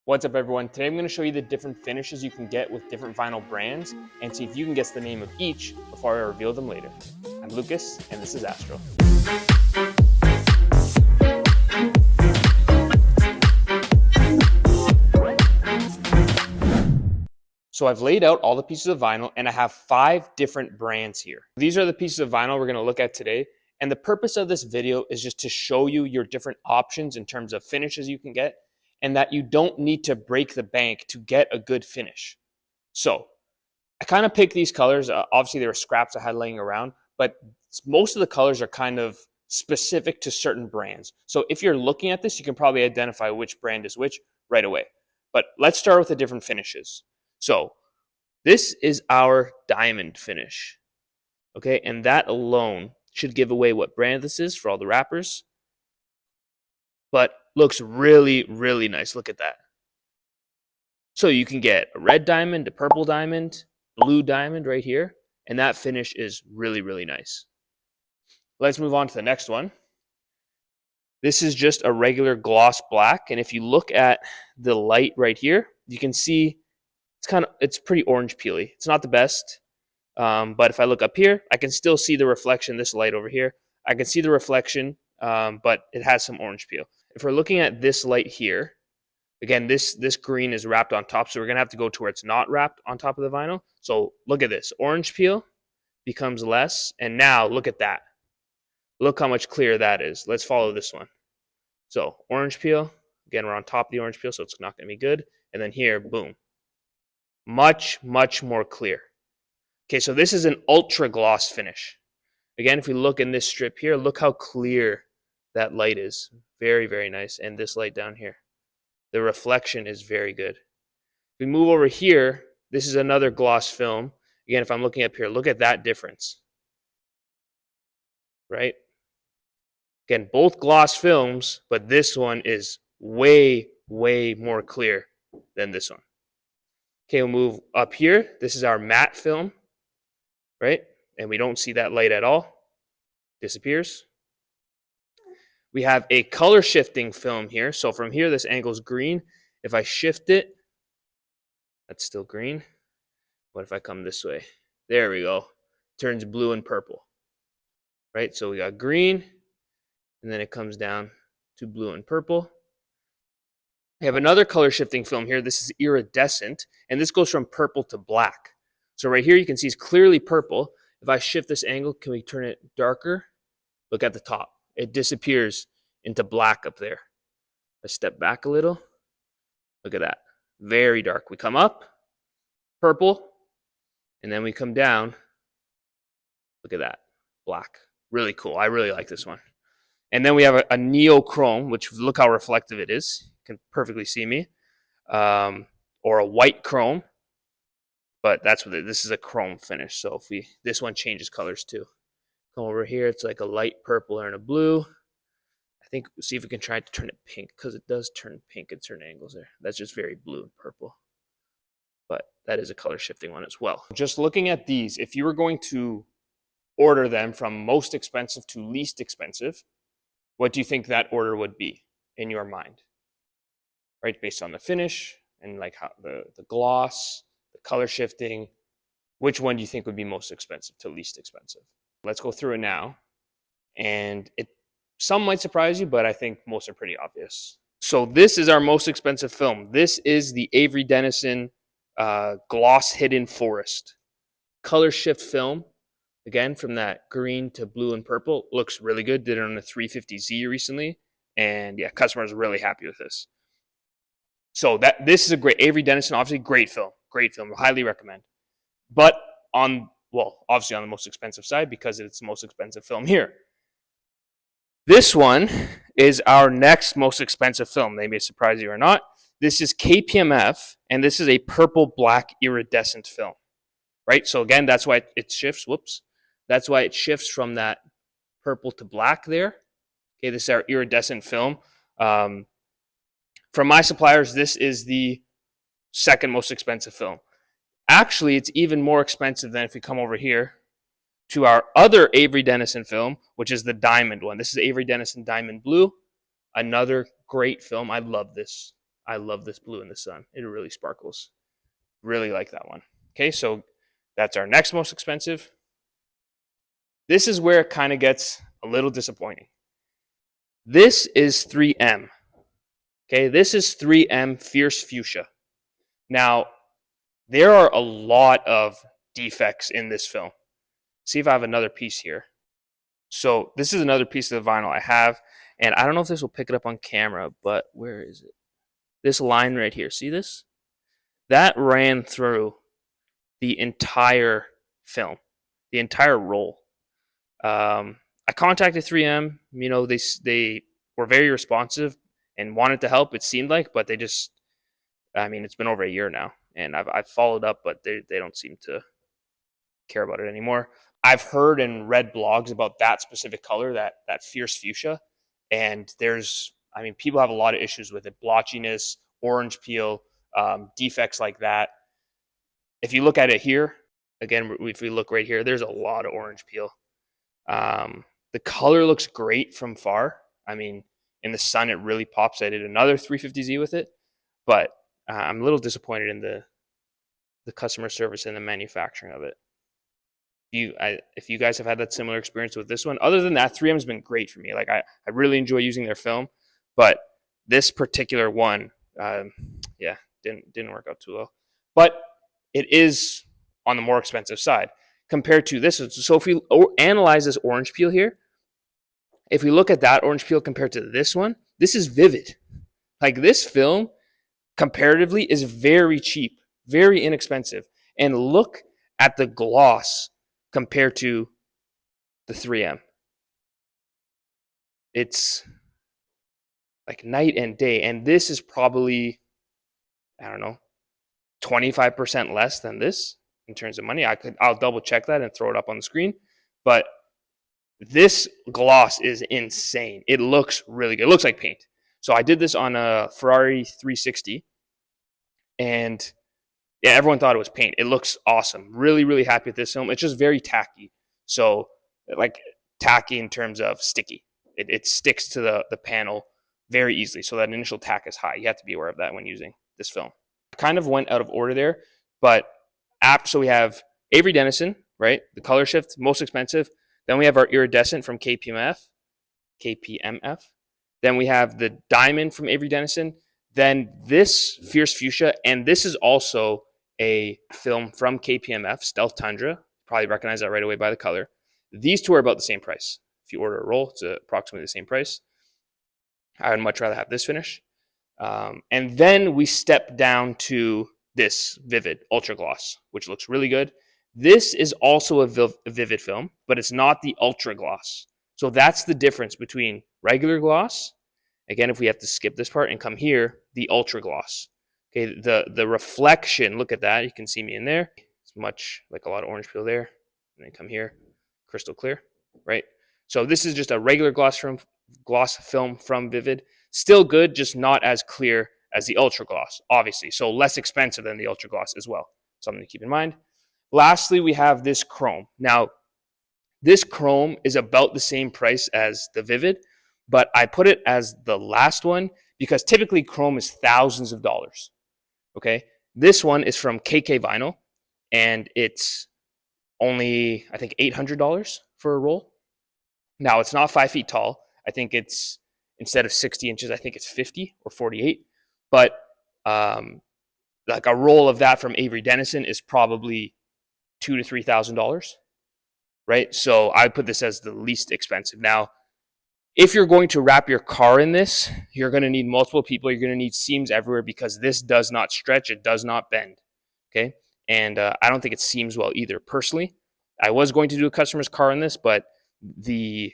What's up everyone? Today I'm going to show you the different finishes you can get with different vinyl brands and see if you can guess the name of each before I reveal them later. I'm Lucas and this is Astro. So I've laid out all the pieces of vinyl and I have 5 different brands here. These are the pieces of vinyl we're going to look at today. And the purpose of this video is just to show you your different options in terms of finishes you can get and that you don't need to break the bank to get a good finish. So I kind of picked these colors. Obviously, there were scraps I had laying around, but most of the colors are kind of specific to certain brands. So if you're looking at this, you can probably identify which brand is which right away. But let's start with the different finishes. So this is our diamond finish, okay? And that alone should give away what brand this is for all the wrappers. But looks really, really nice. Look at that. So you can get a red diamond, a purple diamond, blue diamond right here. And that finish is really, really nice. Let's move on to the next one. This is just a regular gloss black. And if you look at the light right here, you can see it's pretty orange peely. It's not the best. But if I look up here, I can still see the reflection, this light over here. I can see the reflection, but it has some orange peel. If we're looking at this light here, again, this green is wrapped on top, so we're going to have to go to where it's not wrapped on top of the vinyl. So look at this. Orange peel becomes less, and now look at that. Look how much clearer that is. Let's follow this one. So orange peel, again, we're on top of the orange peel, so it's not going to be good. And then here, boom. Much, much more clear. Okay, so this is an ultra gloss finish. Again, if we look in this strip here, look how clear that light is. Very, very nice. And this light down here. The reflection is very good. If we move over here, this is another gloss film. Again, if I'm looking up here, look at that difference. Right? Again, both gloss films, but this one is way, way more clear than this one. Okay, we'll move up here. This is our matte film, right? And we don't see that light at all. Disappears. We have a color shifting film here. So from here, this angle is green. If I shift it, that's still green. What if I come this way? There we go. Turns blue and purple. Right? So we got green, and then it comes down to blue and purple. We have another color shifting film here. This is iridescent, and this goes from purple to black. So right here, you can see it's clearly purple. If I shift this angle, can we turn it darker? Look at the top. It disappears into black up there. I step back a little. Look at that. Very dark. We come up, purple, and then we come down. Look at that. Black. Really cool. I really like this one. And then we have a neochrome, which look how reflective it is. You can perfectly see me. Or a white chrome. But that's what this is, a chrome finish. So if this one changes colors too. Come over here, it's like a light purple and a blue. I think, see if we can try to turn it pink, because it does turn pink at certain angles there. That's just very blue and purple. But that is a color shifting one as well. Just looking at these, if you were going to order them from most expensive to least expensive, what do you think that order would be in your mind? Right, based on the finish and like how the gloss, the color shifting, which one do you think would be most expensive to least expensive? Let's go through it now. And some might surprise you, but I think most are pretty obvious. So this is our most expensive film. This is the iridescent gloss hidden forest. Color shift film. Again, from that green to blue and purple. Looks really good. Did it on a 350Z recently. And yeah, customers are really happy with this. So this is a great, iridescent, obviously great film. Great film. Highly recommend. But obviously on the most expensive side because it's the most expensive film here. This one is our next most expensive film. They may surprise you or not. This is KPMF, and this is a purple-black iridescent film, right? So again, that's why it shifts. Whoops. That's why it shifts from that purple to black there. Okay, this is our iridescent film. From my suppliers, this is the second most expensive film. Actually, it's even more expensive than if we come over here to our other Avery Dennison film, which is the diamond one. This is Avery Dennison Diamond Blue. Another great film. I love this. I love this blue in the sun. It really sparkles. Really like that one. Okay, so that's our next most expensive. This is where it kind of gets a little disappointing. This is 3M. Okay, this is 3M Fierce Fuchsia. Now, there are a lot of defects in this film. See if I have another piece here. So this is another piece of the vinyl I have, and I don't know if this will pick it up on camera, but where is it? This line right here, see this? That ran through the entire film, the entire roll. I contacted 3M. You know, they were very responsive and wanted to help. It seemed like, but they just, I mean, it's been over a year now, and I've followed up, but they don't seem to care about it anymore. I've heard and read blogs about that specific color, that fierce fuchsia, and I mean, people have a lot of issues with it: blotchiness, orange peel, defects like that. If you look at it here, again, if we look right here, there's a lot of orange peel. The color looks great from far. I mean, in the sun, it really pops. I did another 350Z with it, but I'm a little disappointed in the customer service and the manufacturing of it. If you guys have had that similar experience with this one, other than that, 3M has been great for me. Like I really enjoy using their film, but this particular one, yeah, didn't work out too well. But it is on the more expensive side compared to this. So if we analyze this orange peel here, if we look at that orange peel compared to this one, this is vivid. Like this film, comparatively, is very cheap, very inexpensive. And look at the gloss compared to the 3M. It's like night and day. And this is probably, I don't know, 25% less than this in terms of money. I'll double check that and throw it up on the screen. But this gloss is insane. It looks really good. It looks like paint. So I did this on a Ferrari 360, and yeah, everyone thought it was paint. It looks awesome. Really, really happy with this film. It's just very tacky. So like tacky in terms of sticky. It sticks to the panel very easily. So that initial tack is high. You have to be aware of that when using this film. I kind of went out of order there, but so we have Avery Dennison, right? The color shift, most expensive. Then we have our iridescent from KPMF. Then we have the diamond from Avery Dennison. Then this Fierce Fuchsia, and this is also a film from KPMF, Stealth Tundra. Probably recognize that right away by the color. These two are about the same price. If you order a roll, it's approximately the same price. I would much rather have this finish. And then we step down to this Vivid Ultra Gloss, which looks really good. This is also a Vivid film, but it's not the Ultra Gloss. So that's the difference between regular gloss. Again, if we have to skip this part and come here, the Ultra Gloss. Okay, the reflection, look at that. You can see me in there. It's much like a lot of orange peel there. And then come here, crystal clear, right? So this is just a regular gloss film from Vivid. Still good, just not as clear as the Ultra Gloss, obviously. So less expensive than the Ultra Gloss as well. Something to keep in mind. Lastly, we have this chrome. Now, this chrome is about the same price as the Vivid, but I put it as the last one because typically chrome is thousands of dollars. Okay, this one is from KK Vinyl, and it's only, I think, $800 for a roll. Now, it's not 5 feet tall. I think it's, instead of 60 inches, I think it's 50 or 48. But like a roll of that from Avery Dennison is probably $2,000 to $3,000, right? So I put this as the least expensive. Now, if you're going to wrap your car in this, you're going to need multiple people. You're going to need seams everywhere because this does not stretch. It does not bend, okay? And I don't think it seams well either. Personally, I was going to do a customer's car in this, but the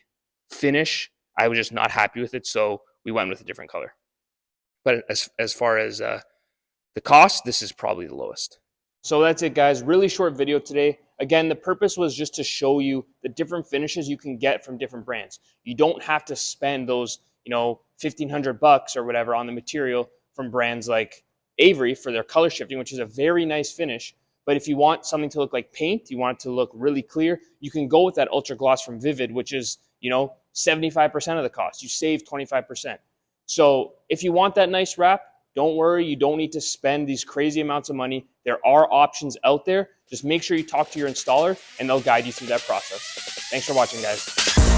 finish, I was just not happy with it, so we went with a different color. But as far as the cost, this is probably the lowest. So that's it, guys. Really short video today. Again, the purpose was just to show you the different finishes you can get from different brands. You don't have to spend those, $1,500 or whatever on the material from brands like Avery for their color shifting, which is a very nice finish. But if you want something to look like paint, you want it to look really clear, you can go with that Ultra Gloss from Vivid, which is, 75% of the cost. You save 25%. So if you want that nice wrap, Don't worry, you don't need to spend these crazy amounts of money. There are options out there. Just make sure you talk to your installer and they'll guide you through that process. Thanks for watching, guys.